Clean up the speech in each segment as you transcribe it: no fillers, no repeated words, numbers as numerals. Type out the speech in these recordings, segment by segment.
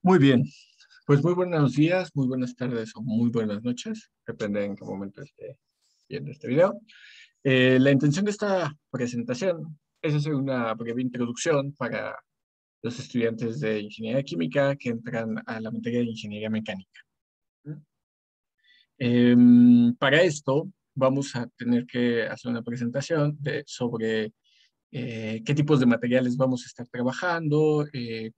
Muy bien, pues muy buenos días, muy buenas tardes o muy buenas noches, depende en qué momento esté viendo este video. La intención de esta presentación es hacer una breve introducción para los estudiantes de Ingeniería Química que entran a la materia de Ingeniería Mecánica. Para esto vamos a tener que hacer una presentación sobre qué tipos de materiales vamos a estar trabajando,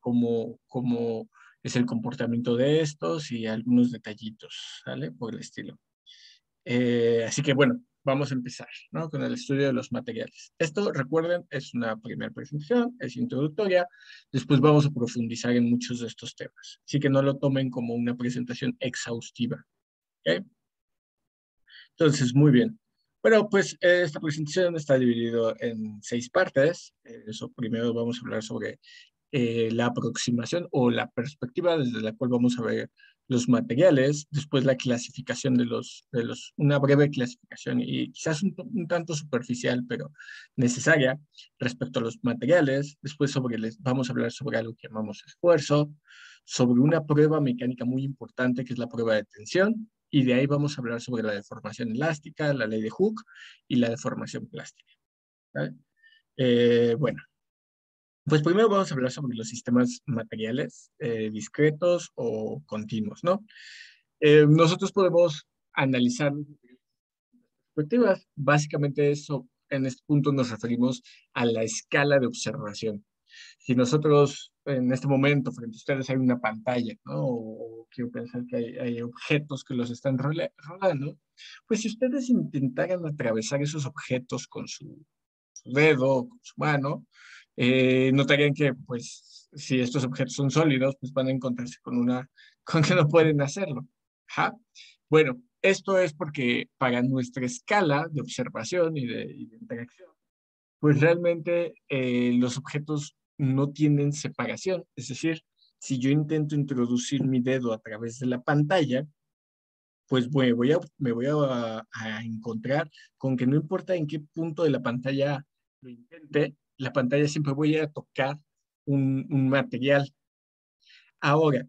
cómo es el comportamiento de estos y algunos detallitos, ¿sale? Por el estilo. Así que bueno, vamos a empezar, ¿no? Con el estudio de los materiales. Esto, recuerden, es una primera presentación, es introductoria, después vamos a profundizar en muchos de estos temas. Así que no lo tomen como una presentación exhaustiva, ¿ok? Entonces, muy bien. Bueno, pues esta presentación está dividida en 6 partes. Eso primero vamos a hablar sobre la aproximación o la perspectiva desde la cual vamos a ver los materiales, después la clasificación una breve clasificación y quizás un tanto superficial, pero necesaria respecto a los materiales. Después vamos a hablar sobre algo que llamamos esfuerzo, sobre una prueba mecánica muy importante que es la prueba de tensión, y de ahí vamos a hablar sobre la deformación elástica, la ley de Hooke y la deformación plástica. ¿Vale? Bueno, pues primero vamos a hablar sobre los sistemas materiales discretos o continuos, ¿no? Nosotros podemos analizar perspectivas. Básicamente eso, en este punto nos referimos a la escala de observación. Si nosotros en este momento frente a ustedes hay una pantalla, ¿no? O quiero pensar que hay objetos que los están rolando, pues si ustedes intentaran atravesar esos objetos con su dedo, con su mano, notarían que, pues, si estos objetos son sólidos, pues van a encontrarse con que no pueden hacerlo. Ajá. Bueno, esto es porque para nuestra escala de observación y de interacción, pues realmente los objetos no tienen separación. Es decir, si yo intento introducir mi dedo a través de la pantalla, pues me voy a encontrar con que no importa en qué punto de la pantalla lo intente, la pantalla siempre voy a tocar un material. Ahora,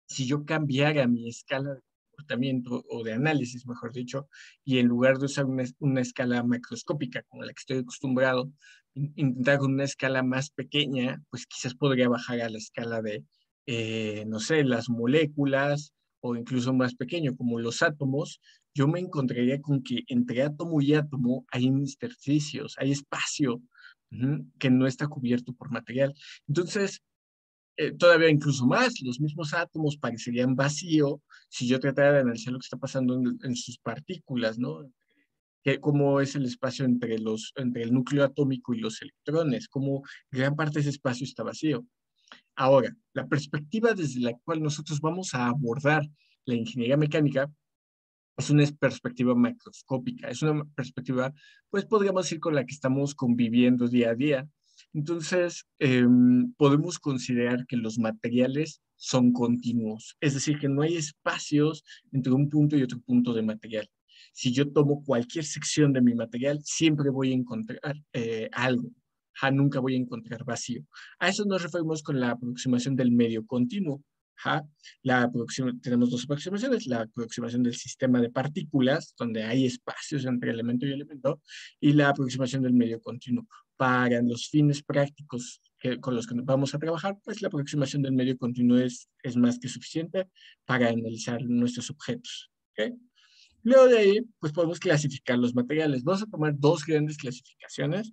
si yo cambiara mi escala de comportamiento o de análisis, mejor dicho, y en lugar de usar una escala macroscópica como la que estoy acostumbrado, intentar con una escala más pequeña, pues quizás podría bajar a la escala de, no sé, las moléculas o incluso más pequeño, como los átomos, yo me encontraría con que entre átomo y átomo hay intersticios, hay espacio, que no está cubierto por material. Entonces, todavía incluso más, los mismos átomos parecerían vacío si yo tratara de analizar lo que está pasando en sus partículas, ¿no? Cómo es el espacio entre el núcleo atómico y los electrones, cómo gran parte de ese espacio está vacío. Ahora, la perspectiva desde la cual nosotros vamos a abordar la ingeniería mecánica es una perspectiva macroscópica, es una perspectiva, pues podríamos decir, con la que estamos conviviendo día a día. Entonces, podemos considerar que los materiales son continuos, es decir, que no hay espacios entre un punto y otro punto de material. Si yo tomo cualquier sección de mi material, siempre voy a encontrar algo. Nunca voy a encontrar vacío. A eso nos referimos con la aproximación del medio continuo. Ajá. Tenemos dos aproximaciones, la aproximación del sistema de partículas, donde hay espacios entre elemento y elemento, y la aproximación del medio continuo. Para los fines prácticos con los que vamos a trabajar, pues la aproximación del medio continuo es más que suficiente para analizar nuestros objetos. ¿Okay? Luego de ahí, pues podemos clasificar los materiales. Vamos a tomar dos grandes clasificaciones.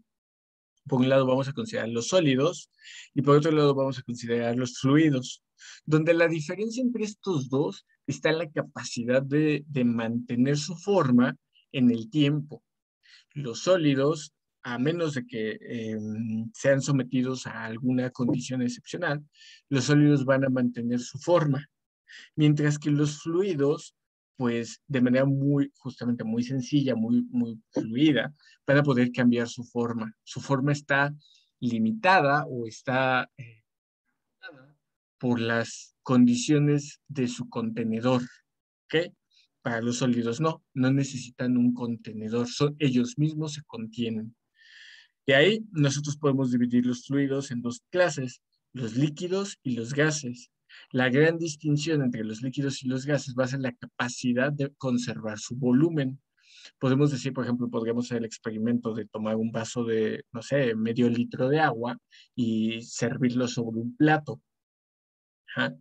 Por un lado vamos a considerar los sólidos y por otro lado vamos a considerar los fluidos, donde la diferencia entre estos dos está en la capacidad de mantener su forma en el tiempo. Los sólidos, a menos de que sean sometidos a alguna condición excepcional, los sólidos van a mantener su forma, mientras que los fluidos, pues de manera justamente muy sencilla, muy fluida, van a poder cambiar su forma. Su forma está limitada o está por las condiciones de su contenedor, ¿ok? Para los sólidos no necesitan un contenedor, ellos mismos se contienen. De ahí nosotros podemos dividir los fluidos en dos clases, los líquidos y los gases. La gran distinción entre los líquidos y los gases va a ser la capacidad de conservar su volumen. Podemos decir, por ejemplo, podríamos hacer el experimento de tomar un vaso de, no sé, medio litro de agua y servirlo sobre un plato. Ajá.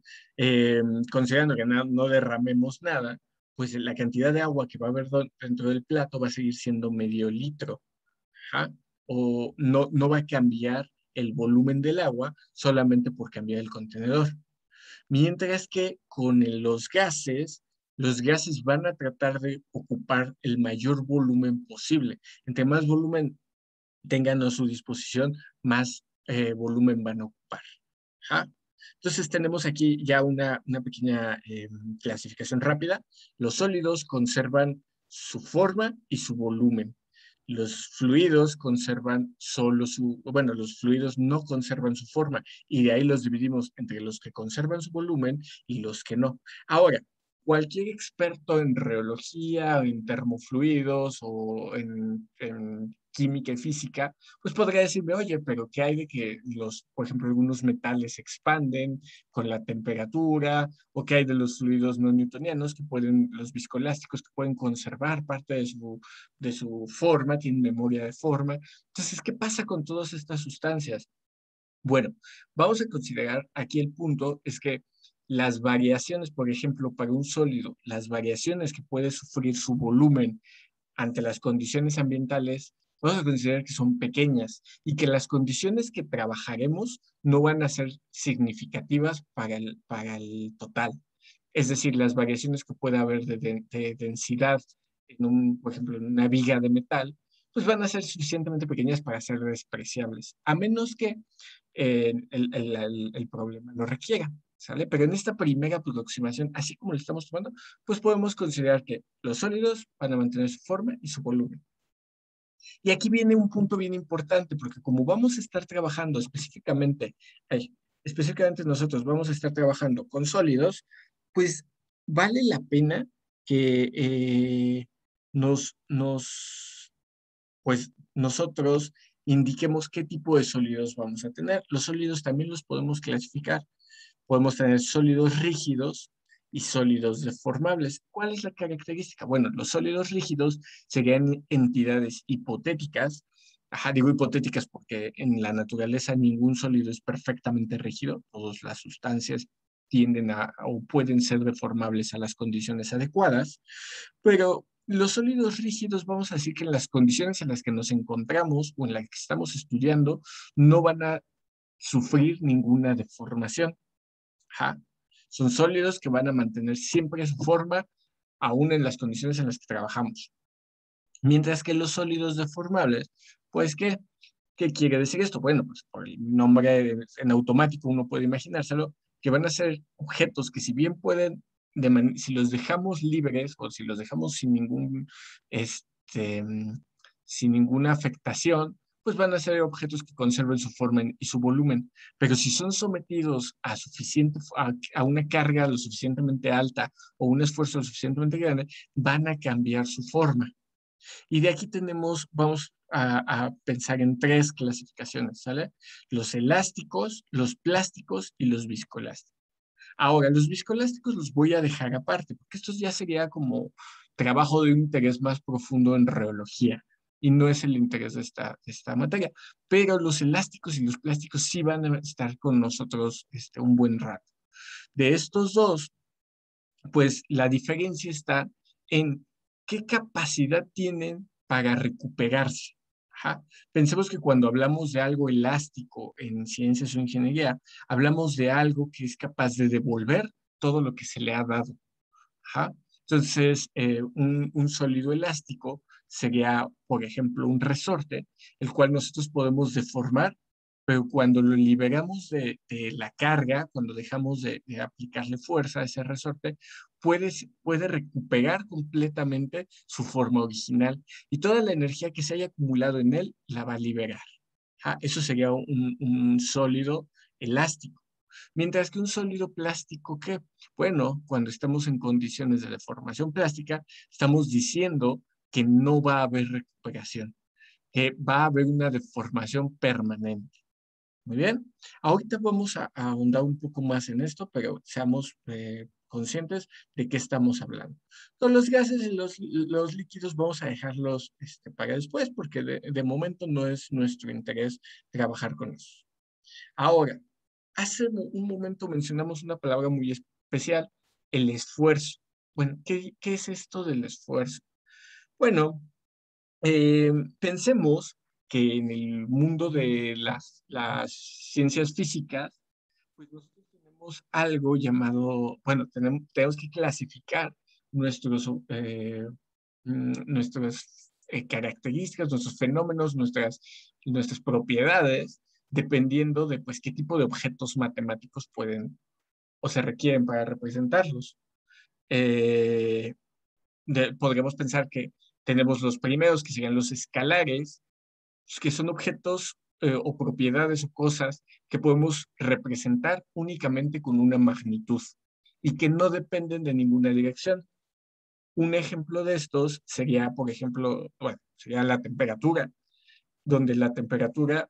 Considerando que no derramemos nada, pues la cantidad de agua que va a haber dentro del plato va a seguir siendo medio litro. Ajá. O no va a cambiar el volumen del agua solamente por cambiar el contenedor. Mientras que con los gases van a tratar de ocupar el mayor volumen posible. Entre más volumen tengan a su disposición, más volumen van a ocupar. Ajá. Entonces tenemos aquí ya una pequeña clasificación rápida. Los sólidos conservan su forma y su volumen. Los fluidos conservan bueno, los fluidos no conservan su forma y de ahí los dividimos entre los que conservan su volumen y los que no. Ahora, cualquier experto en reología, en termofluidos o en química y física, pues podría decirme, oye, pero ¿qué hay de que por ejemplo, algunos metales se expanden con la temperatura? ¿O qué hay de los fluidos no newtonianos los viscoelásticos que pueden conservar parte de su forma, tienen memoria de forma? Entonces, ¿qué pasa con todas estas sustancias? Bueno, vamos a considerar aquí el punto es que las variaciones, por ejemplo, para un sólido, las variaciones que puede sufrir su volumen ante las condiciones ambientales, vamos a considerar que son pequeñas y que las condiciones que trabajaremos no van a ser significativas para el total. Es decir, las variaciones que puede haber de densidad por ejemplo, en una viga de metal, pues van a ser suficientemente pequeñas para ser despreciables, a menos que el problema lo requiera. ¿Sale? Pero en esta primera aproximación, así como lo estamos tomando, pues podemos considerar que los sólidos van a mantener su forma y su volumen. Y aquí viene un punto bien importante, porque como vamos a estar trabajando específicamente nosotros vamos a estar trabajando con sólidos, pues vale la pena que pues nosotros indiquemos qué tipo de sólidos vamos a tener. Los sólidos también los podemos clasificar. Podemos tener sólidos rígidos y sólidos deformables. ¿Cuál es la característica? Bueno, los sólidos rígidos serían entidades hipotéticas. Ajá, digo hipotéticas porque en la naturaleza ningún sólido es perfectamente rígido. Todas las sustancias tienden o pueden ser deformables a las condiciones adecuadas, pero los sólidos rígidos, vamos a decir que en las condiciones en las que nos encontramos o en las que estamos estudiando, no van a sufrir ninguna deformación. Ajá. Son sólidos que van a mantener siempre su forma, aún en las condiciones en las que trabajamos. Mientras que los sólidos deformables, pues, ¿qué quiere decir esto? Bueno, pues por el nombre en automático uno puede imaginárselo, que van a ser objetos que si bien pueden, si los dejamos libres o si los dejamos este, sin ninguna afectación, pues van a ser objetos que conserven su forma y su volumen. Pero si son sometidos a una carga lo suficientemente alta o un esfuerzo lo suficientemente grande, van a cambiar su forma. Y de aquí vamos a pensar en tres clasificaciones, ¿sale? Los elásticos, los plásticos y los viscoelásticos. Ahora, los viscoelásticos los voy a dejar aparte, porque esto ya sería como trabajo de un interés más profundo en reología, y no es el interés de esta materia. Pero los elásticos y los plásticos sí van a estar con nosotros un buen rato. De estos dos, pues la diferencia está en qué capacidad tienen para recuperarse. Ajá. Pensemos que cuando hablamos de algo elástico en ciencias o ingeniería, hablamos de algo que es capaz de devolver todo lo que se le ha dado. Ajá. Entonces, un sólido elástico sería, por ejemplo, un resorte, el cual nosotros podemos deformar, pero cuando lo liberamos de la carga, cuando dejamos de aplicarle fuerza a ese resorte, puede recuperar completamente su forma original y toda la energía que se haya acumulado en él la va a liberar. Ajá. Eso sería un sólido elástico. Mientras que un sólido plástico, ¿qué? Bueno, cuando estamos en condiciones de deformación plástica, estamos diciendo que no va a haber recuperación, que va a haber una deformación permanente. Muy bien. Ahorita vamos a ahondar un poco más en esto, pero seamos conscientes de qué estamos hablando. Con los gases y los líquidos vamos a dejarlos para después, porque de momento no es nuestro interés trabajar con eso. Ahora, hace un momento mencionamos una palabra muy especial, el esfuerzo. Bueno, ¿qué es esto del esfuerzo? Bueno, eh, pensemos que en el mundo de las ciencias físicas, pues nosotros tenemos algo llamado, bueno, tenemos que clasificar nuestros, nuestras características, nuestros fenómenos, nuestras propiedades, dependiendo de pues qué tipo de objetos matemáticos pueden o se requieren para representarlos. Eh, Podríamos pensar que tenemos los primeros, que serían los escalares, que son objetos o propiedades o cosas que podemos representar únicamente con una magnitud y que no dependen de ninguna dirección. Un ejemplo de estos sería, por ejemplo, bueno, sería la temperatura, donde la temperatura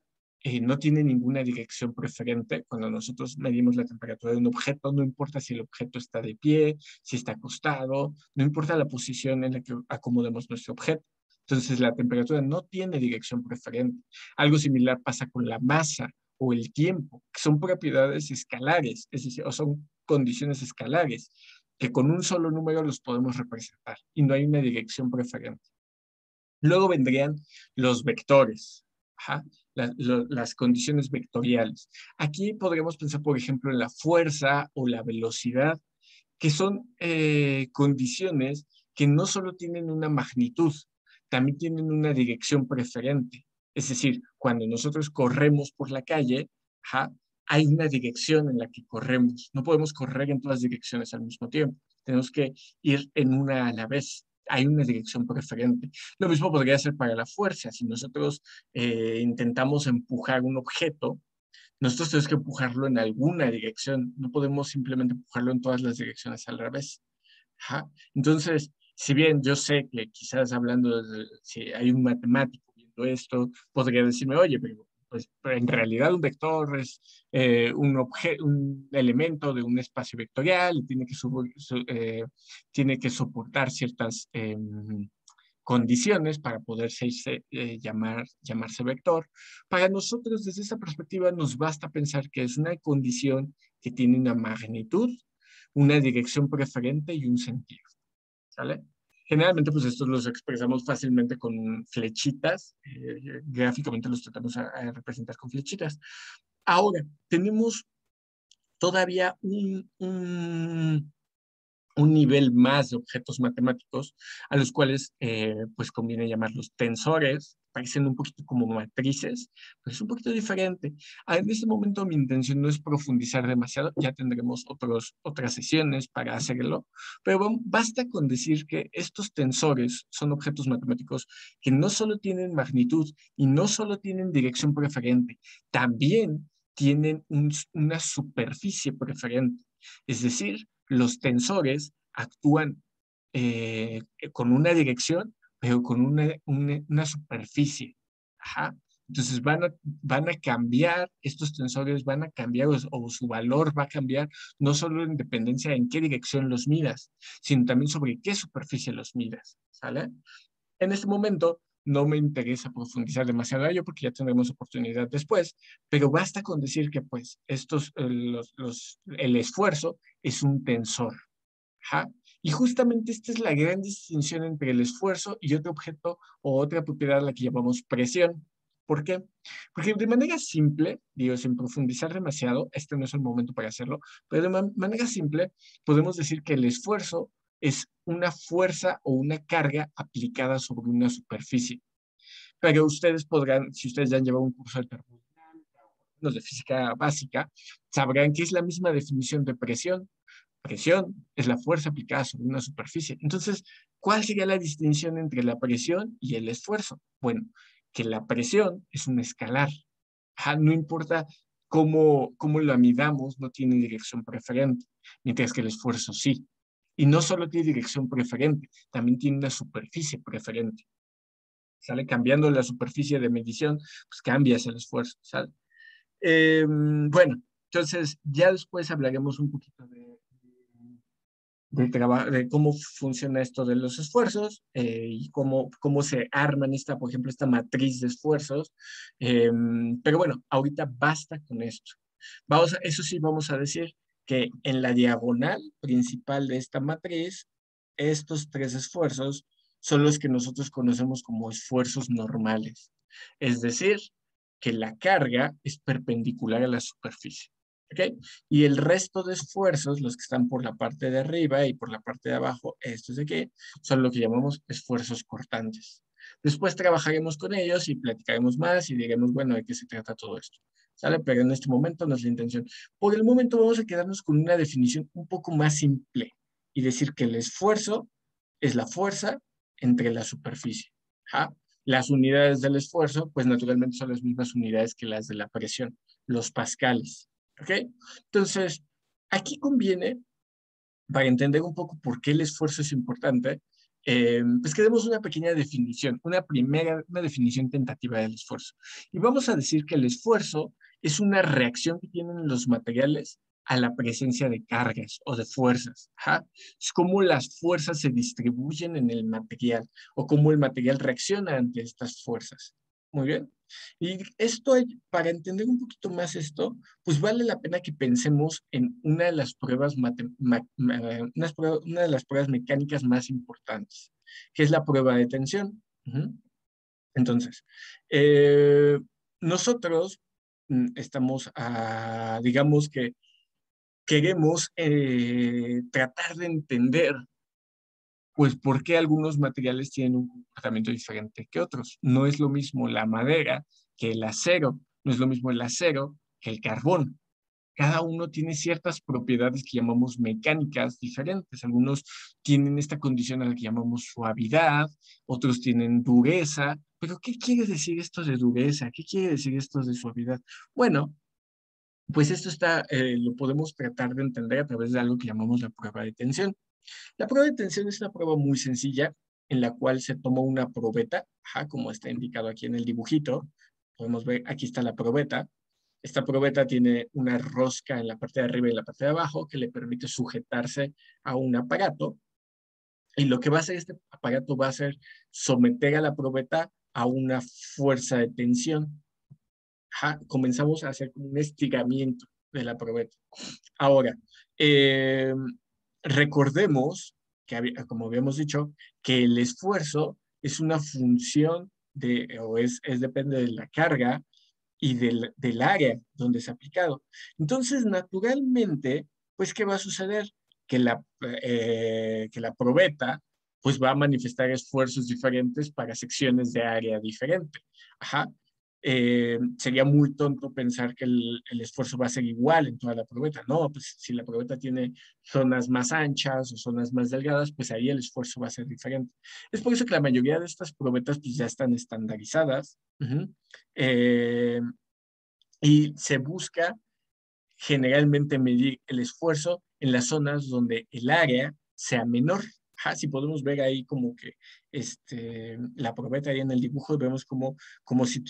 no tiene ninguna dirección preferente. Cuando nosotros medimos la temperatura de un objeto, no importa si el objeto está de pie, si está acostado, no importa la posición en la que acomodemos nuestro objeto. Entonces, la temperatura no tiene dirección preferente. Algo similar pasa con la masa o el tiempo, que son propiedades escalares, es decir, o son condiciones escalares, que con un solo número los podemos representar y no hay una dirección preferente. Luego vendrían los vectores, ajá, las condiciones vectoriales. Aquí podríamos pensar, por ejemplo, en la fuerza o la velocidad, que son condiciones que no solo tienen una magnitud, también tienen una dirección preferente. Es decir, cuando nosotros corremos por la calle, ajá, hay una dirección en la que corremos. No podemos correr en todas direcciones al mismo tiempo. Tenemos que ir en una a la vez. Hay una dirección preferente. Lo mismo podría ser para la fuerza. Si nosotros intentamos empujar un objeto, nosotros tenemos que empujarlo en alguna dirección. No podemos simplemente empujarlo en todas las direcciones al revés. Ajá. Entonces, si bien yo sé que quizás hablando de si hay un matemático viendo esto, podría decirme, oye, pero en realidad un vector es un elemento de un espacio vectorial y tiene que soportar ciertas condiciones para poderse llamarse vector. Para nosotros, desde esta perspectiva, nos basta pensar que es una condición que tiene una magnitud, una dirección preferente y un sentido. ¿Sale? Generalmente, pues estos los expresamos fácilmente con flechitas. Gráficamente los tratamos a representar con flechitas. Ahora, tenemos todavía un nivel más de objetos matemáticos a los cuales pues conviene llamarlos tensores, parecen un poquito como matrices, pero es un poquito diferente. En este momento mi intención no es profundizar demasiado, ya tendremos otras sesiones para hacerlo, pero basta con decir que estos tensores son objetos matemáticos que no solo tienen magnitud y no solo tienen dirección preferente, también tienen una superficie preferente. Es decir, los tensores actúan con una dirección, pero con una superficie. Ajá. Entonces van a cambiar, estos tensores van a cambiar o su valor va a cambiar no solo en dependencia en qué dirección los midas, sino también sobre qué superficie los midas. ¿Sale? En este momento no me interesa profundizar demasiado a ello porque ya tendremos oportunidad después, pero basta con decir que pues el esfuerzo es un tensor. Ajá. Y justamente esta es la gran distinción entre el esfuerzo y otro objeto o otra propiedad a la que llamamos presión. ¿Por qué? Porque de manera simple, digo, sin profundizar demasiado, este no es el momento para hacerlo, pero de manera simple podemos decir que el esfuerzo es una fuerza o una carga aplicada sobre una superficie. Pero ustedes podrán, si ustedes ya han llevado un curso de termodinámica o de física básica, sabrán que es la misma definición de presión. Presión es la fuerza aplicada sobre una superficie. Entonces, ¿cuál sería la distinción entre la presión y el esfuerzo? Bueno, que la presión es un escalar. Ajá, no importa cómo la midamos, no tiene dirección preferente, mientras que el esfuerzo sí. Y no solo tiene dirección preferente, también tiene una superficie preferente. ¿Sale? Cambiando la superficie de medición, pues cambias el esfuerzo, ¿sale? Bueno, entonces ya después hablaremos un poquito de cómo funciona esto de los esfuerzos y cómo se arman esta, por ejemplo, esta matriz de esfuerzos. Pero bueno, ahorita basta con esto. Eso sí, vamos a decir que en la diagonal principal de esta matriz, estos tres esfuerzos son los que nosotros conocemos como esfuerzos normales. Es decir, que la carga es perpendicular a la superficie. ¿Ok? Y el resto de esfuerzos, los que están por la parte de arriba y por la parte de abajo, estos de aquí, son lo que llamamos esfuerzos cortantes. Después trabajaremos con ellos y platicaremos más y diremos, bueno, ¿de qué se trata todo esto? ¿Sale? Pero en este momento no es la intención. Por el momento vamos a quedarnos con una definición un poco más simple y decir que el esfuerzo es la fuerza entre la superficie. ¿Ja? Las unidades del esfuerzo, pues naturalmente son las mismas unidades que las de la presión, los pascales. ¿Ok? Entonces, aquí conviene, para entender un poco por qué el esfuerzo es importante, pues que demos una pequeña definición, una definición tentativa del esfuerzo. Y vamos a decir que el esfuerzo es una reacción que tienen los materiales a la presencia de cargas o de fuerzas. ¿Ja? Es como las fuerzas se distribuyen en el material o cómo el material reacciona ante estas fuerzas. Muy bien. Y esto, para entender un poquito más esto, pues vale la pena que pensemos en una de las una de las pruebas mecánicas más importantes, que es la prueba de tensión. Entonces, eh, nosotros estamos digamos que queremos tratar de entender, pues, por qué algunos materiales tienen un comportamiento diferente que otros. No es lo mismo la madera que el acero, no es lo mismo el acero que el carbón. Cada uno tiene ciertas propiedades que llamamos mecánicas diferentes. Algunos tienen esta condición a la que llamamos suavidad, otros tienen dureza. Pero, ¿qué quiere decir esto de dureza? ¿Qué quiere decir esto de suavidad? Bueno, pues lo podemos tratar de entender a través de algo que llamamos la prueba de tensión. La prueba de tensión es una prueba muy sencilla en la cual se toma una probeta, ajá, como está indicado aquí en el dibujito. Podemos ver, aquí está la probeta. Esta probeta tiene una rosca en la parte de arriba y en la parte de abajo que le permite sujetarse a un aparato. Y lo que va a hacer este aparato va a ser someter a la probeta a una fuerza de tensión. Ajá, comenzamos a hacer como un estiramiento de la probeta. Ahora, eh, recordemos que, como habíamos dicho, que el esfuerzo es una función depende de la carga y del área donde es aplicado. Entonces, naturalmente, pues, ¿qué va a suceder? Que la probeta, pues, va a manifestar esfuerzos diferentes para secciones de área diferente. Ajá. Sería muy tonto pensar que el esfuerzo va a ser igual en toda la probeta. No, pues si la probeta tiene zonas más anchas o zonas más delgadas, pues ahí el esfuerzo va a ser diferente. Es por eso que la mayoría de estas probetas pues ya están estandarizadas. Eh, y se busca generalmente medir el esfuerzo en las zonas donde el área sea menor. Ajá, si podemos ver ahí como que la probeta ahí en el dibujo, vemos como si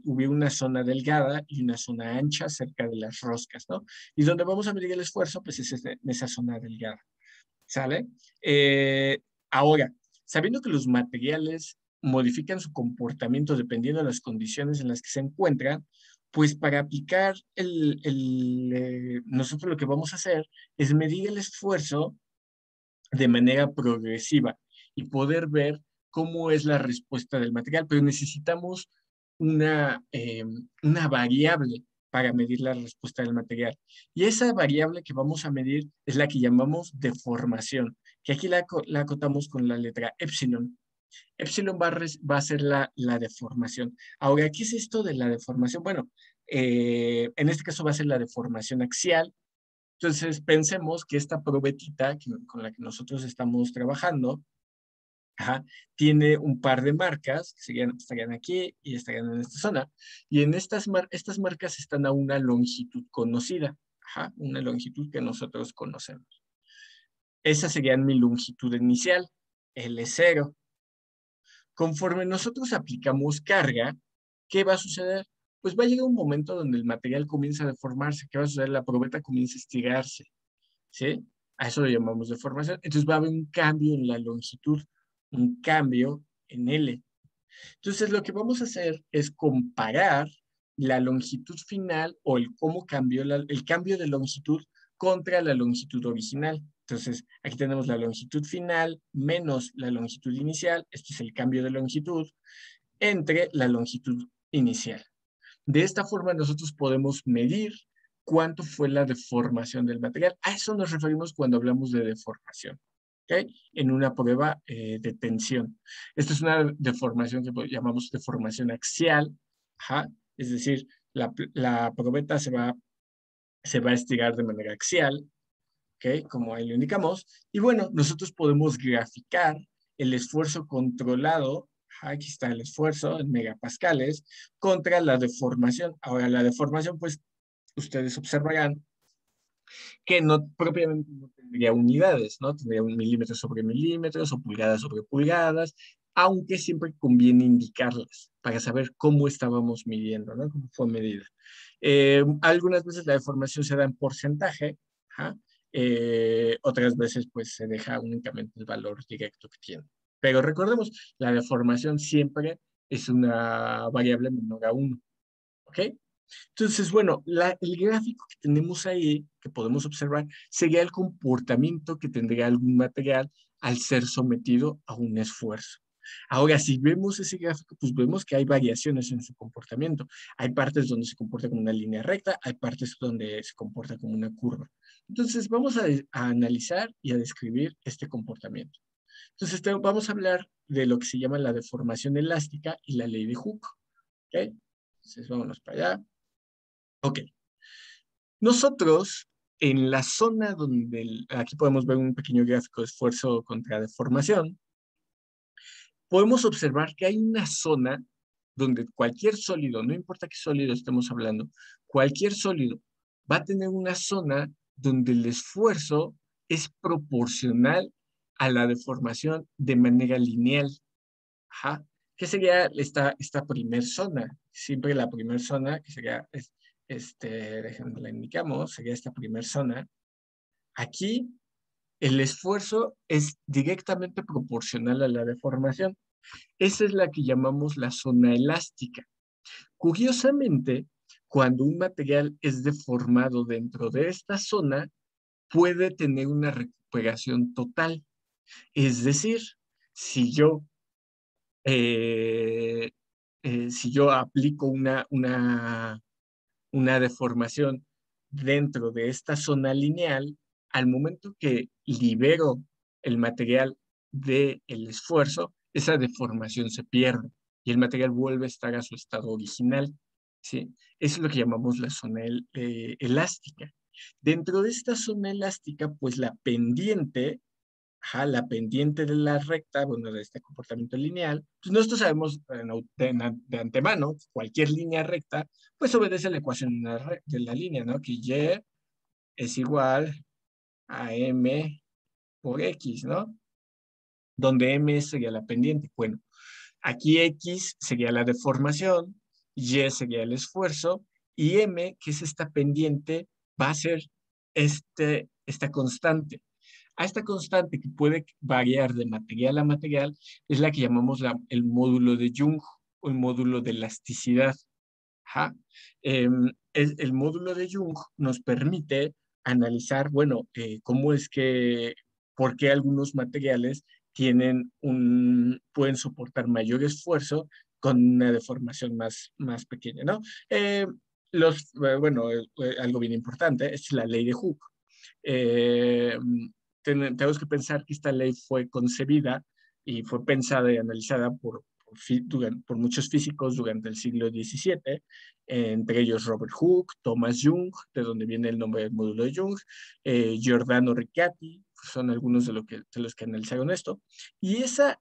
hubiera una zona delgada y una zona ancha cerca de las roscas, ¿no? Y donde vamos a medir el esfuerzo, pues es en esa zona delgada, ¿sale? Ahora, sabiendo que los materiales modifican su comportamiento dependiendo de las condiciones en las que se encuentran, pues para aplicar nosotros lo que vamos a hacer es medir el esfuerzo de manera progresiva y poder ver cómo es la respuesta del material, pero necesitamos una variable para medir la respuesta del material. Y esa variable que vamos a medir es la que llamamos deformación, que aquí la acotamos con la letra epsilon. Epsilon va a ser la deformación. Ahora, ¿qué es esto de la deformación? Bueno, en este caso va a ser la deformación axial. Entonces, pensemos que esta probetita con la que nosotros estamos trabajando, ajá, tiene un par de marcas que estarían aquí y estarían en esta zona. Y en estas marcas están a una longitud conocida, ajá, una longitud que nosotros conocemos. Esa sería mi longitud inicial, L0. Conforme nosotros aplicamos carga, ¿qué va a suceder? pues va a llegar un momento donde el material comienza a deformarse. ¿Qué va a suceder? La probeta comienza a estirarse, ¿sí? A eso lo llamamos deformación. Entonces va a haber un cambio en la longitud, un cambio en L. Entonces lo que vamos a hacer es comparar la longitud final o el cómo cambió el cambio de longitud contra la longitud original. Entonces, aquí tenemos la longitud final menos la longitud inicial. Este es el cambio de longitud entre la longitud inicial. De esta forma nosotros podemos medir cuánto fue la deformación del material. A eso nos referimos cuando hablamos de deformación, ¿ok? En una prueba de tensión. Esta es una deformación que llamamos deformación axial, ajá, es decir, la probeta se va a estirar de manera axial, ¿ok? Como ahí lo indicamos. Y bueno, nosotros podemos graficar el esfuerzo controlado, aquí está el esfuerzo en megapascales, contra la deformación. Ahora, la deformación, pues, ustedes observarán que no propiamente no tendría unidades, ¿no? Tendría un milímetros sobre milímetros o pulgadas sobre pulgadas, aunque siempre conviene indicarlas para saber cómo estábamos midiendo, ¿no? Cómo fue medida. Algunas veces la deformación se da en porcentaje, ¿ja? Otras veces pues se deja únicamente el valor directo que tiene. Pero recordemos, la deformación siempre es una variable menor a 1, ¿ok? Entonces, bueno, el gráfico que tenemos ahí, que podemos observar, sería el comportamiento que tendría algún material al ser sometido a un esfuerzo. Ahora, si vemos ese gráfico, pues vemos que hay variaciones en su comportamiento. Hay partes donde se comporta como una línea recta, hay partes donde se comporta como una curva. Entonces, vamos a analizar y a describir este comportamiento. Entonces, vamos a hablar de lo que se llama la deformación elástica y la ley de Hooke. ¿Ok? Entonces, vámonos para allá. Ok. Nosotros, en la zona donde, aquí podemos ver un pequeño gráfico de esfuerzo contra deformación, podemos observar que hay una zona donde cualquier sólido, no importa qué sólido estemos hablando, cualquier sólido va a tener una zona donde el esfuerzo es proporcional a la deformación de manera lineal. Ajá. ¿Qué sería esta primer zona? Siempre la primer zona, que sería, déjenme la indicamos, sería esta primer zona. Aquí el esfuerzo es directamente proporcional a la deformación. Esa es la que llamamos la zona elástica. Curiosamente, cuando un material es deformado dentro de esta zona, puede tener una recuperación total. Es decir, si yo eh, si yo aplico una deformación dentro de esta zona lineal, al momento que libero el material del esfuerzo, esa deformación se pierde y el material vuelve a estar a su estado original, ¿sí? Eso es lo que llamamos la zona elástica. Dentro de esta zona elástica, pues la pendiente, ajá, la pendiente de la recta, bueno, de este comportamiento lineal, pues nosotros sabemos de antemano, cualquier línea recta, pues obedece a la ecuación de la línea, ¿no? Que y es igual a m por x, ¿no? Donde m sería la pendiente. Bueno, aquí x sería la deformación, y sería el esfuerzo, y m, que es esta pendiente, va a ser esta constante. A esta constante que puede variar de material a material es la que llamamos el módulo de Young o el módulo de elasticidad. Ajá. El módulo de Young nos permite analizar, bueno, cómo es que, por qué algunos materiales pueden soportar mayor esfuerzo con una deformación más pequeña, ¿no? Bueno, algo bien importante es la ley de Hooke. Eh, Tenemos que pensar que esta ley fue concebida y fue pensada y analizada por muchos físicos durante el siglo XVII, entre ellos Robert Hooke, Thomas Young, de donde viene el nombre del módulo de Young, Giordano Riccati, son algunos de los que analizaron esto. Y esa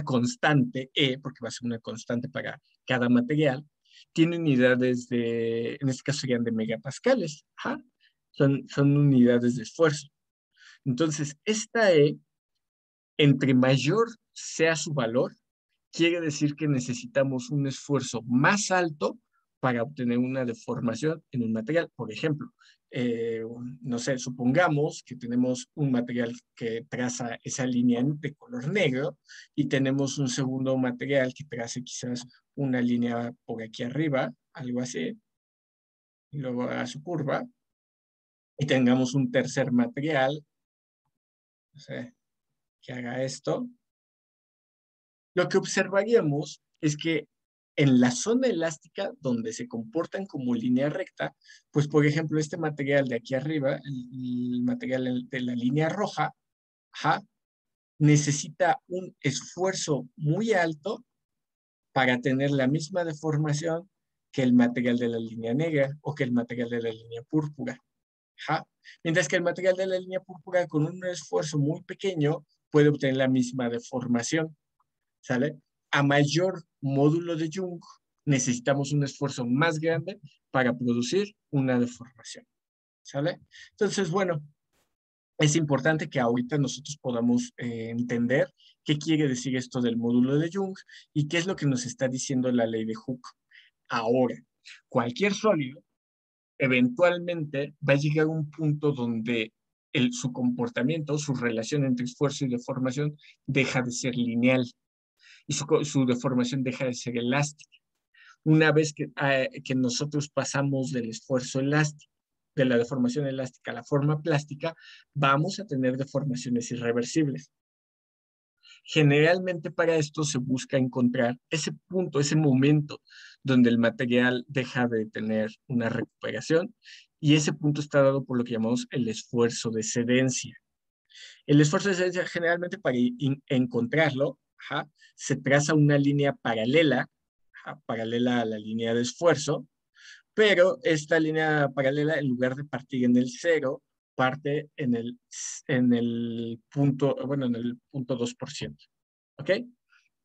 constante porque va a ser una constante para cada material, tiene unidades en este caso serían de megapascales, ajá. Son unidades de esfuerzo. Entonces, esta entre mayor sea su valor, quiere decir que necesitamos un esfuerzo más alto para obtener una deformación en un material. Por ejemplo, no sé, supongamos que tenemos un material que traza esa línea de color negro y tenemos un segundo material que trace quizás una línea por aquí arriba, algo así, y luego haga su curva, y tengamos un tercer material, no sé, que haga esto. Lo que observaríamos es que en la zona elástica, donde se comportan como línea recta, pues por ejemplo, este material de aquí arriba, el material de la línea roja, ajá, necesita un esfuerzo muy alto para tener la misma deformación que el material de la línea negra o que el material de la línea púrpura. Ajá. Mientras que el material de la línea púrpura con un esfuerzo muy pequeño puede obtener la misma deformación. ¿Sale? A mayor módulo de Young, necesitamos un esfuerzo más grande para producir una deformación. ¿Sale? Entonces, bueno, es importante que ahorita nosotros podamos entender qué quiere decir esto del módulo de Young y qué es lo que nos está diciendo la ley de Hooke. Ahora, cualquier sólido eventualmente va a llegar a un punto donde su comportamiento, su relación entre esfuerzo y deformación deja de ser lineal y su deformación deja de ser elástica. Una vez que nosotros pasamos del esfuerzo elástico, de la deformación elástica a la forma plástica, vamos a tener deformaciones irreversibles. Generalmente para esto se busca encontrar ese punto, ese momento donde el material deja de tener una recuperación y ese punto está dado por lo que llamamos el esfuerzo de cedencia. El esfuerzo de cedencia generalmente para encontrarlo, ajá, se traza una línea paralela, ajá, paralela a la línea de esfuerzo, pero esta línea paralela, en lugar de partir en el cero, parte en el punto, bueno, en el punto 2%, ¿ok?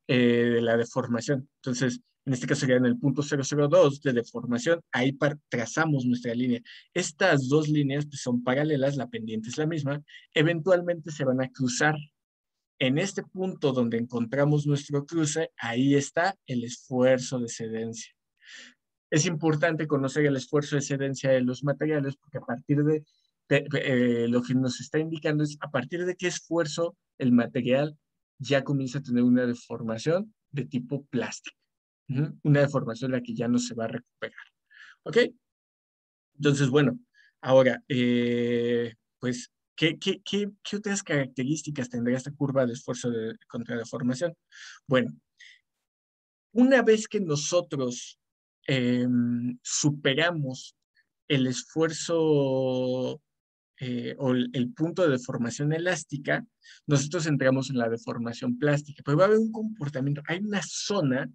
De la deformación. Entonces, en este caso sería en el punto 002 de deformación, ahí trazamos nuestra línea. Estas dos líneas pues, son paralelas, la pendiente es la misma, eventualmente se van a cruzar. En este punto donde encontramos nuestro cruce, ahí está el esfuerzo de cedencia. Es importante conocer el esfuerzo de cedencia de los materiales porque a partir lo que nos está indicando es a partir de qué esfuerzo el material ya comienza a tener una deformación de tipo plástico. Una deformación en la que ya no se va a recuperar. ¿Ok? Entonces, bueno, ahora, pues, ¿qué otras características tendrá esta curva de esfuerzo contra deformación? Bueno, una vez que nosotros superamos el esfuerzo o el punto de deformación elástica, nosotros entramos en la deformación plástica. Pero va a haber un comportamiento, hay una zona,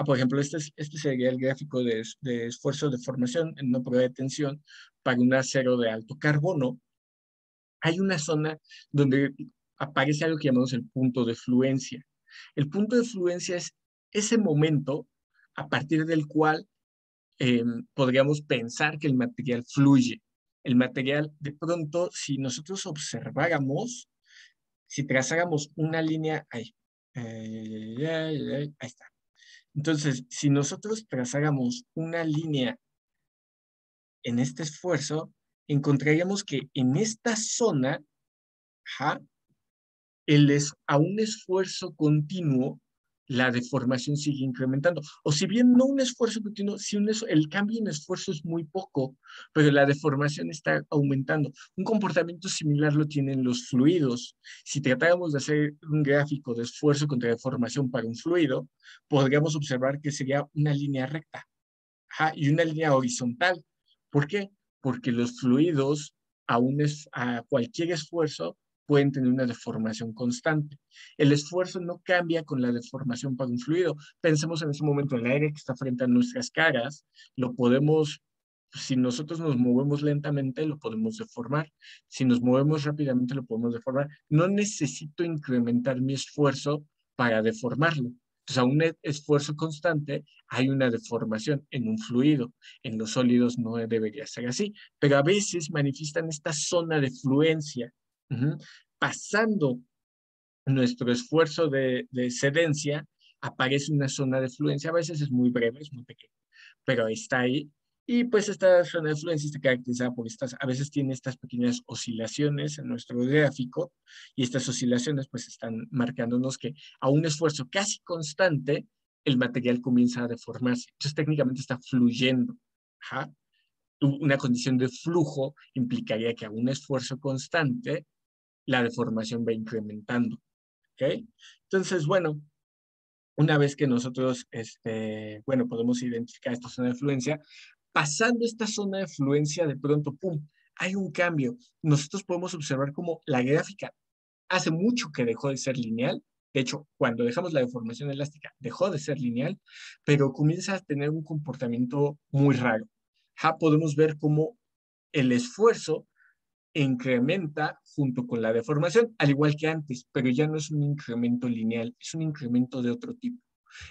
por ejemplo, este sería el gráfico de esfuerzo de deformación en una prueba de tensión para un acero de alto carbono. Hay una zona donde aparece algo que llamamos el punto de fluencia. El punto de fluencia es ese momento a partir del cual podríamos pensar que el material fluye. El material, de pronto, si nosotros observáramos, si trazáramos una línea, ahí está. Entonces, si nosotros trazáramos una línea en este esfuerzo, encontraríamos que en esta zona, ajá, a un esfuerzo continuo, la deformación sigue incrementando. O si bien no un esfuerzo continuo, si el cambio en esfuerzo es muy poco, pero la deformación está aumentando. Un comportamiento similar lo tienen los fluidos. Si tratáramos de hacer un gráfico de esfuerzo contra deformación para un fluido, podríamos observar que sería una línea recta, y una línea horizontal. ¿Por qué? Porque los fluidos a cualquier esfuerzo pueden tener una deformación constante. El esfuerzo no cambia con la deformación para un fluido. Pensemos en ese momento en el aire que está frente a nuestras caras, lo podemos, si nosotros nos movemos lentamente, lo podemos deformar. Si nos movemos rápidamente, lo podemos deformar. No necesito incrementar mi esfuerzo para deformarlo. Entonces, a un esfuerzo constante hay una deformación en un fluido. En los sólidos no debería ser así, pero a veces manifiestan esta zona de fluencia, pasando nuestro esfuerzo de cedencia aparece una zona de fluencia, a veces es muy breve, es muy pequeña, pero está ahí. Y pues esta zona de fluencia está caracterizada por estas, a veces tiene estas pequeñas oscilaciones en nuestro gráfico, y estas oscilaciones pues están marcándonos que a un esfuerzo casi constante, el material comienza a deformarse. Entonces técnicamente está fluyendo. Ajá. Una condición de flujo implicaría que a un esfuerzo constante, la deformación va incrementando. ¿Ok? Entonces, bueno, una vez que nosotros, bueno, podemos identificar esta zona de fluencia, pasando esta zona de fluencia, de pronto, ¡pum!, hay un cambio. Nosotros podemos observar cómo la gráfica hace mucho que dejó de ser lineal. De hecho, cuando dejamos la deformación elástica, dejó de ser lineal, pero comienza a tener un comportamiento muy raro. Ya podemos ver cómo el esfuerzo incrementa junto con la deformación, al igual que antes, pero ya no es un incremento lineal, es un incremento de otro tipo.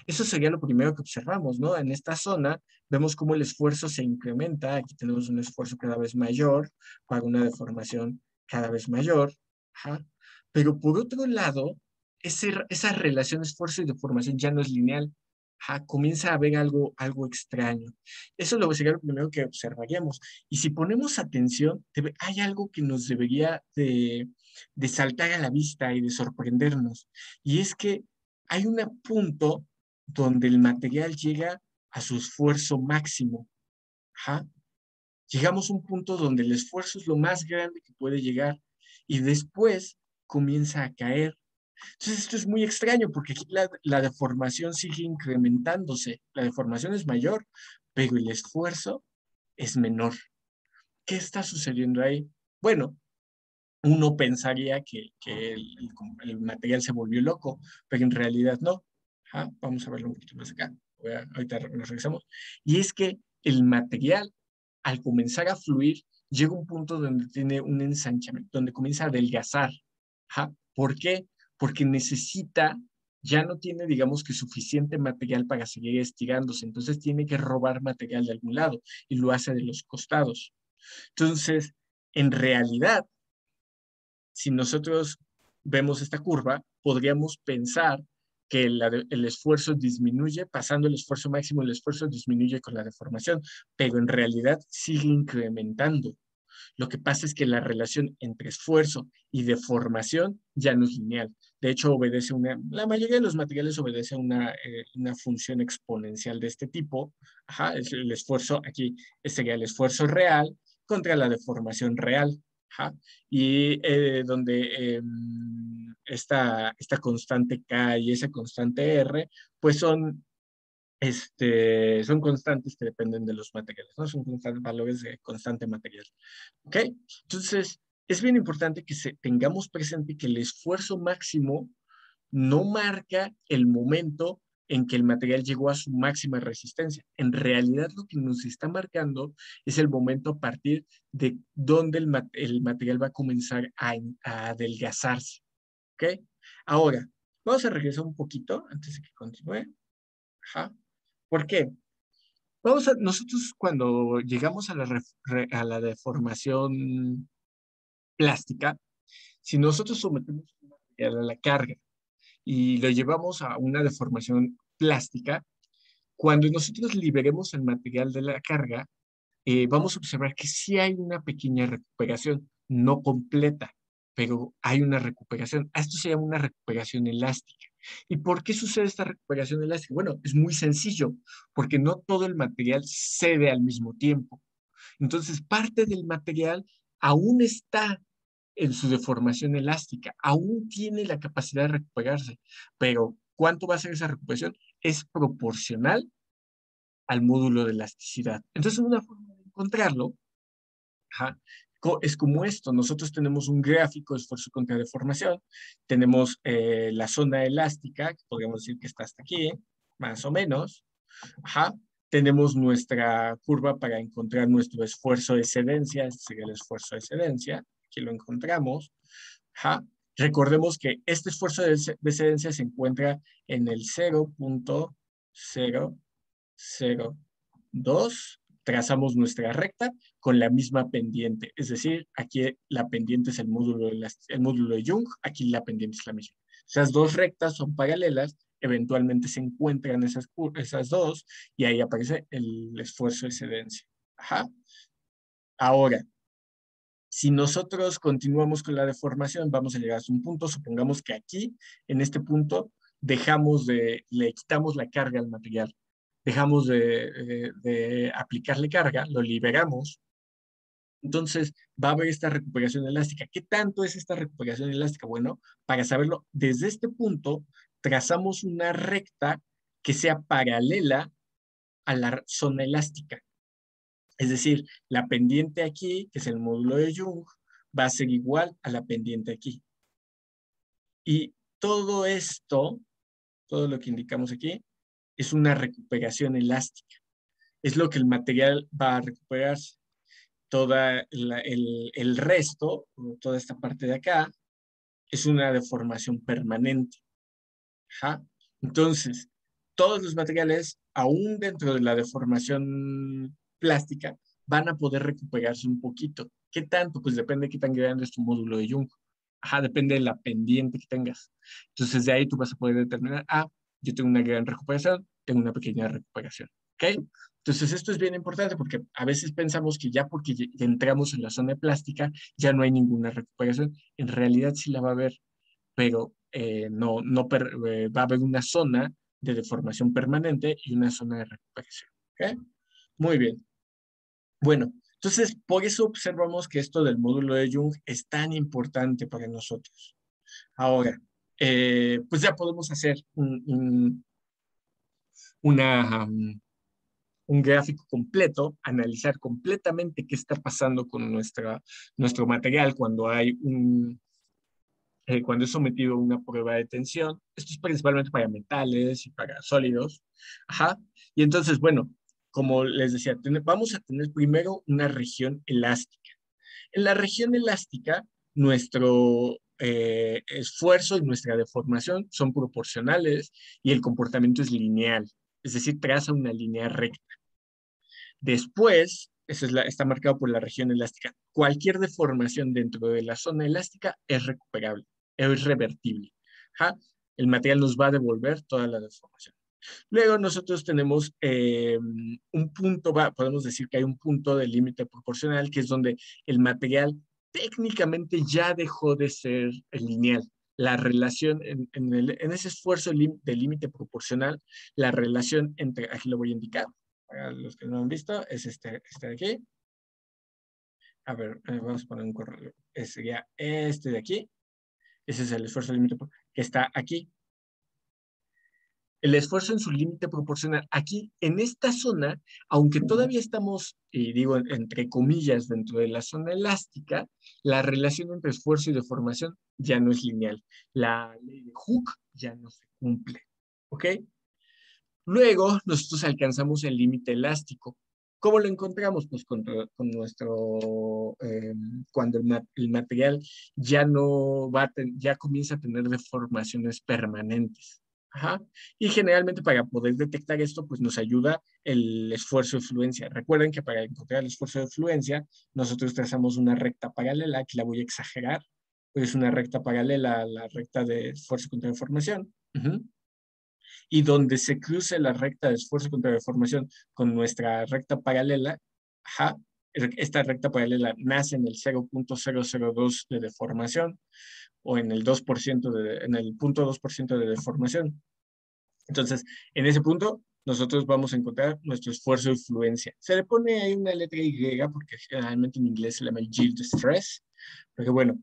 Eso sería lo primero que observamos, ¿no? En esta zona vemos cómo el esfuerzo se incrementa, aquí tenemos un esfuerzo cada vez mayor para una deformación cada vez mayor, ajá. Pero por otro lado, esa relación esfuerzo y deformación ya no es lineal, ajá, comienza a haber algo extraño. Eso sería lo primero que observaríamos. Y si ponemos atención, hay algo que nos debería de saltar a la vista y de sorprendernos. Y es que hay un punto donde el material llega a su esfuerzo máximo. Ajá. Llegamos a un punto donde el esfuerzo es lo más grande que puede llegar y después comienza a caer. Entonces esto es muy extraño porque aquí la deformación sigue incrementándose. La deformación es mayor, pero el esfuerzo es menor. ¿Qué está sucediendo ahí? Bueno, uno pensaría que el material se volvió loco, pero en realidad no. Ajá, vamos a verlo un poquito más acá. Ahorita nos regresamos. Y es que el material, al comenzar a fluir, llega a un punto donde tiene un ensanchamiento, donde comienza a adelgazar. Ajá. ¿Por qué? Porque ya no tiene, digamos que suficiente material para seguir estirándose, entonces tiene que robar material de algún lado y lo hace de los costados. Entonces, en realidad, si nosotros vemos esta curva, podríamos pensar que el esfuerzo disminuye, pasando el esfuerzo máximo, el esfuerzo disminuye con la deformación, pero en realidad sigue incrementando. Lo que pasa es que la relación entre esfuerzo y deformación ya no es lineal. De hecho, la mayoría de los materiales obedece a una función exponencial de este tipo. Ajá, es el esfuerzo, aquí sería el esfuerzo real contra la deformación real. Ajá, y donde esta constante K y esa constante R, pues son constantes que dependen de los materiales, ¿no? Son valores de constante material. ¿Ok? Entonces, es bien importante que tengamos presente que el esfuerzo máximo no marca el momento en que el material llegó a su máxima resistencia. En realidad, lo que nos está marcando es el momento a partir de donde el material va a comenzar a adelgazarse. ¿Ok? Ahora, vamos a regresar un poquito antes de que continúe. Ajá. ¿Por qué? Nosotros cuando llegamos a la deformación plástica, si nosotros sometemos un material a la carga y lo llevamos a una deformación plástica, cuando nosotros liberemos el material de la carga, vamos a observar que sí hay una pequeña recuperación, no completa, pero hay una recuperación. Esto se llama una recuperación elástica. ¿Y por qué sucede esta recuperación elástica? Bueno, es muy sencillo, porque no todo el material cede al mismo tiempo. Entonces, parte del material aún está en su deformación elástica, aún tiene la capacidad de recuperarse, pero ¿cuánto va a ser esa recuperación? Es proporcional al módulo de elasticidad. Entonces, una forma de encontrarlo, ajá, es como esto. Nosotros tenemos un gráfico de esfuerzo contra deformación, tenemos la zona elástica, que podríamos decir que está hasta aquí, más o menos. Ajá. Tenemos nuestra curva para encontrar nuestro esfuerzo de excedencia, este sería el esfuerzo de excedencia, aquí lo encontramos. Ajá. Recordemos que este esfuerzo de excedencia se encuentra en el 0.0002, trazamos nuestra recta con la misma pendiente, es decir, aquí la pendiente es el módulo de Young, aquí la pendiente es la misma. Esas dos rectas son paralelas eventualmente se encuentran esas dos y ahí aparece el esfuerzo de excedencia. Ajá. Ahora, si nosotros continuamos con la deformación, vamos a llegar a un punto, supongamos que aquí, en este punto, le quitamos la carga al material, dejamos de aplicarle carga, lo liberamos, entonces va a haber esta recuperación elástica. ¿Qué tanto es esta recuperación elástica? Bueno, para saberlo, desde este punto trazamos una recta que sea paralela a la zona elástica. Es decir, la pendiente aquí, que es el módulo de Young, va a ser igual a la pendiente aquí. Y todo esto, todo lo que indicamos aquí, es una recuperación elástica. Es lo que el material va a recuperarse. El resto, toda esta parte de acá, es una deformación permanente. Ajá. Entonces, todos los materiales, aún dentro de la deformación plástica, van a poder recuperarse un poquito. ¿Qué tanto? Pues depende de qué tan grande es tu módulo de Young. Ajá, depende de la pendiente que tengas. Entonces, de ahí tú vas a poder determinar, yo tengo una gran recuperación, tengo una pequeña recuperación. ¿Ok? Entonces, esto es bien importante porque a veces pensamos que ya porque entramos en la zona plástica, ya no hay ninguna recuperación. En realidad sí la va a haber, pero va a haber una zona de deformación permanente y una zona de recuperación. ¿Ok? Muy bien. Bueno, entonces por eso observamos que esto del módulo de Young es tan importante para nosotros. Ahora, pues ya podemos hacer una, un gráfico completo, analizar completamente qué está pasando con nuestro material cuando es sometido a una prueba de tensión. Esto es principalmente para metales y para sólidos. Ajá. Y entonces, bueno, como les decía, vamos a tener primero una región elástica. En la región elástica, nuestro esfuerzo y nuestra deformación son proporcionales y el comportamiento es lineal, es decir, traza una línea recta. Después, está marcado por la región elástica. Cualquier deformación dentro de la zona elástica es recuperable, es revertible. ¿Ja? El material nos va a devolver toda la deformación. Luego nosotros tenemos un punto, podemos decir que hay un punto de límite proporcional, que es donde el material técnicamente ya dejó de ser lineal. La relación en ese esfuerzo de límite proporcional, la relación entre, aquí lo voy a indicar, para los que no han visto, es este de aquí. A ver, vamos a poner un correo. Sería este de aquí. Ese es el esfuerzo límite que está aquí. El esfuerzo en su límite proporcional. Aquí, en esta zona, aunque todavía estamos, y digo entre comillas, dentro de la zona elástica, la relación entre esfuerzo y deformación ya no es lineal. La ley de Hooke ya no se cumple. ¿Ok? Luego, nosotros alcanzamos el límite elástico. ¿Cómo lo encontramos? Pues con nuestro, cuando el material ya no va ya comienza a tener deformaciones permanentes. Ajá. Y generalmente para poder detectar esto, pues nos ayuda el esfuerzo de fluencia. Recuerden que para encontrar el esfuerzo de fluencia, nosotros trazamos una recta paralela, que la voy a exagerar, pues es una recta paralela a la recta de esfuerzo contra deformación. Y donde se cruce la recta de esfuerzo contra deformación con nuestra recta paralela, ajá, esta recta paralela nace en el 0.002 de deformación o en el 2% en el 0.2% de deformación. Entonces, en ese punto, nosotros vamos a encontrar nuestro esfuerzo de fluencia. Se le pone ahí una letra Y porque generalmente en inglés se llama yield stress, porque bueno,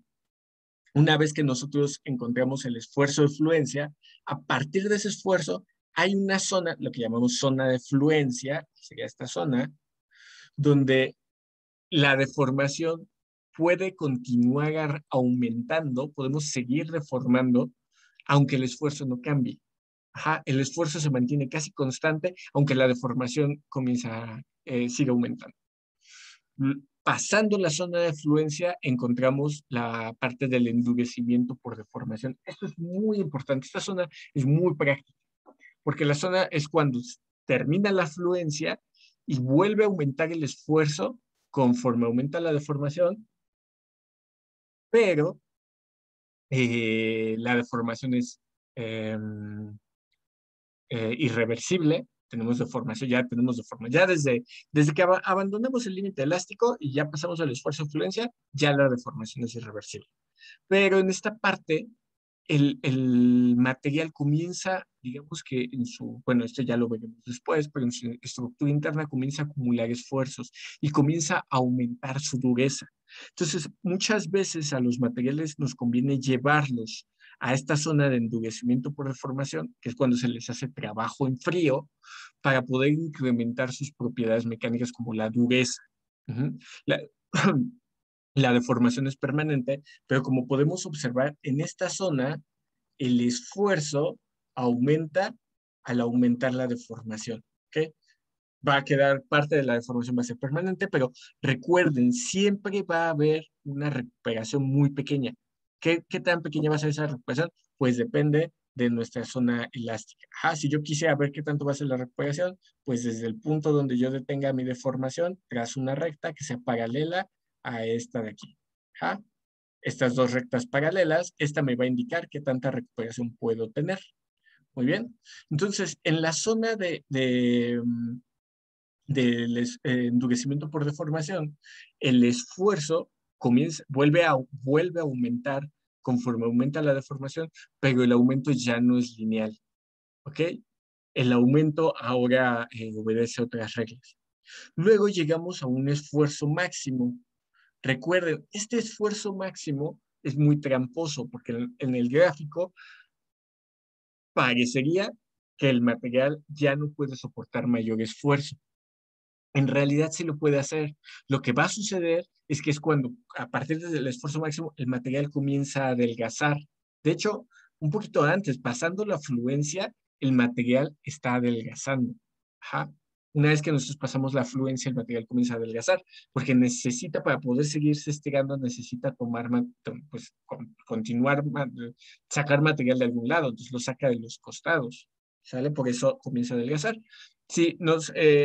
una vez que nosotros encontramos el esfuerzo de fluencia, a partir de ese esfuerzo hay una zona, lo que llamamos zona de fluencia, que sería esta zona, donde la deformación puede continuar aumentando, podemos seguir deformando, aunque el esfuerzo no cambie. Ajá, el esfuerzo se mantiene casi constante, aunque la deformación sigue aumentando. Pasando la zona de fluencia, encontramos la parte del endurecimiento por deformación. Esto es muy importante. Esta zona es muy práctica, porque la zona es cuando termina la fluencia y vuelve a aumentar el esfuerzo conforme aumenta la deformación, pero la deformación es irreversible, tenemos deformación, ya tenemos deformación. Ya desde que abandonamos el límite elástico y ya pasamos al esfuerzo de fluencia, ya la deformación es irreversible. Pero en esta parte, el material comienza, digamos que en su, bueno, esto ya lo veremos después, pero en su estructura interna comienza a acumular esfuerzos y comienza a aumentar su dureza. Entonces, muchas veces a los materiales nos conviene llevarlos a esta zona de endurecimiento por deformación, que es cuando se les hace trabajo en frío, para poder incrementar sus propiedades mecánicas como la dureza. Uh-huh. La deformación es permanente, pero como podemos observar, en esta zona el esfuerzo aumenta al aumentar la deformación. ¿Ok? Va a quedar parte de la deformación, va a ser permanente, pero recuerden, siempre va a haber una recuperación muy pequeña. ¿Qué tan pequeña va a ser esa recuperación? Pues depende de nuestra zona elástica. Ajá, si yo quisiera ver qué tanto va a ser la recuperación, pues desde el punto donde yo detenga mi deformación, tras una recta que sea paralela a esta de aquí. Ajá. Estas dos rectas paralelas, esta me va a indicar qué tanta recuperación puedo tener. Muy bien. Entonces, en la zona del endurecimiento por deformación, el esfuerzo vuelve a aumentar conforme aumenta la deformación, pero el aumento ya no es lineal. ¿Ok? El aumento ahora obedece otras reglas. Luego llegamos a un esfuerzo máximo. Recuerden, este esfuerzo máximo es muy tramposo porque en el gráfico parecería que el material ya no puede soportar mayor esfuerzo. En realidad sí lo puede hacer. Lo que va a suceder es que es cuando, a partir del esfuerzo máximo, el material comienza a adelgazar. De hecho, un poquito antes, pasando la fluencia, el material está adelgazando. Ajá. Una vez que nosotros pasamos la fluencia, el material comienza a adelgazar, porque necesita, para poder seguirse estirando, necesita tomar, pues, continuar, sacar material de algún lado, entonces lo saca de los costados, ¿sale? Por eso comienza a adelgazar. Sí,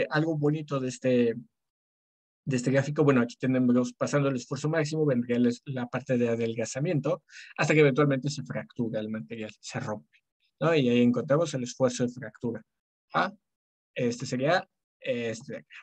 algo bonito de este gráfico, bueno, aquí tenemos pasando el esfuerzo máximo, vendría la parte de adelgazamiento, hasta que eventualmente se fractura el material, se rompe, ¿no? Y ahí encontramos el esfuerzo de fractura. Ah, este sería este de acá.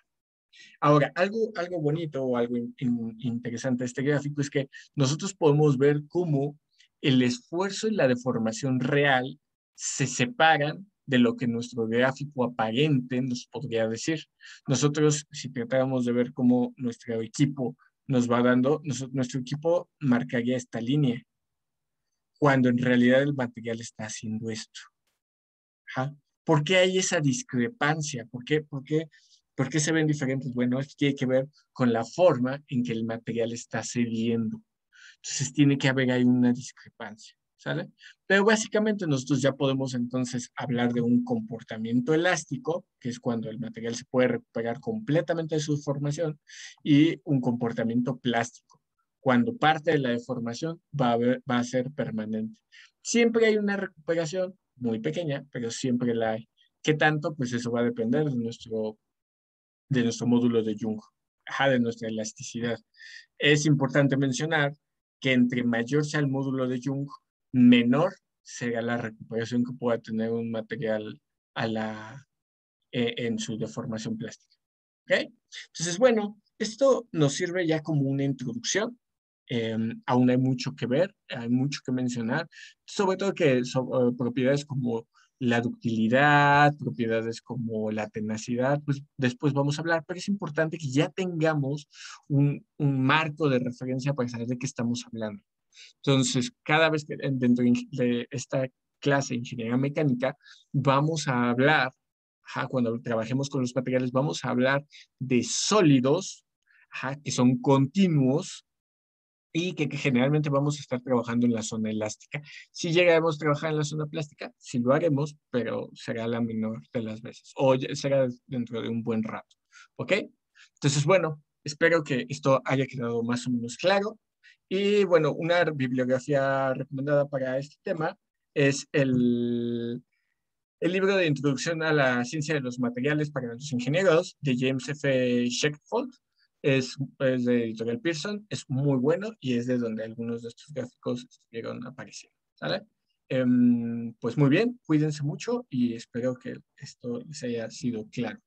Ahora, algo bonito o algo interesante de este gráfico es que nosotros podemos ver cómo el esfuerzo y la deformación real se separan de lo que nuestro gráfico aparente nos podría decir. Nosotros, si tratáramos de ver cómo nuestro equipo nos va dando, nuestro equipo marcaría esta línea, cuando en realidad el material está haciendo esto. Ajá. ¿Por qué hay esa discrepancia? ¿Por qué se ven diferentes? Bueno, esto tiene que ver con la forma en que el material está cediendo. Entonces tiene que haber ahí una discrepancia, ¿sale? Pero básicamente nosotros ya podemos entonces hablar de un comportamiento elástico, que es cuando el material se puede recuperar completamente de su deformación, y un comportamiento plástico, cuando parte de la deformación va a ser permanente. Siempre hay una recuperación muy pequeña, pero siempre la hay. ¿Qué tanto? Pues eso va a depender de nuestro módulo de Jung, ajá, de nuestra elasticidad. Es importante mencionar que entre mayor sea el módulo de Jung, menor será la recuperación que pueda tener un material en su deformación plástica. ¿Ok? Entonces, bueno, esto nos sirve ya como una introducción. Aún hay mucho que ver, hay mucho que mencionar, sobre todo que propiedades como la ductilidad, propiedades como la tenacidad, pues después vamos a hablar, pero es importante que ya tengamos un marco de referencia para saber de qué estamos hablando. Entonces, cada vez que dentro de esta clase de ingeniería mecánica, vamos a hablar, ajá, cuando trabajemos con los materiales, vamos a hablar de sólidos, ajá, que son continuos y que generalmente vamos a estar trabajando en la zona elástica. Si llegaremos a trabajar en la zona plástica, sí lo haremos, pero será la menor de las veces, o será dentro de un buen rato. ¿Ok? Entonces, bueno, espero que esto haya quedado más o menos claro. Y bueno, una bibliografía recomendada para este tema es el libro de Introducción a la Ciencia de los Materiales para los Ingenieros de James F. Sheckfold. Es de Editorial Pearson, es muy bueno y es de donde algunos de estos gráficos estuvieron apareciendo. ¿Sale? Pues muy bien, cuídense mucho y espero que esto les haya sido claro.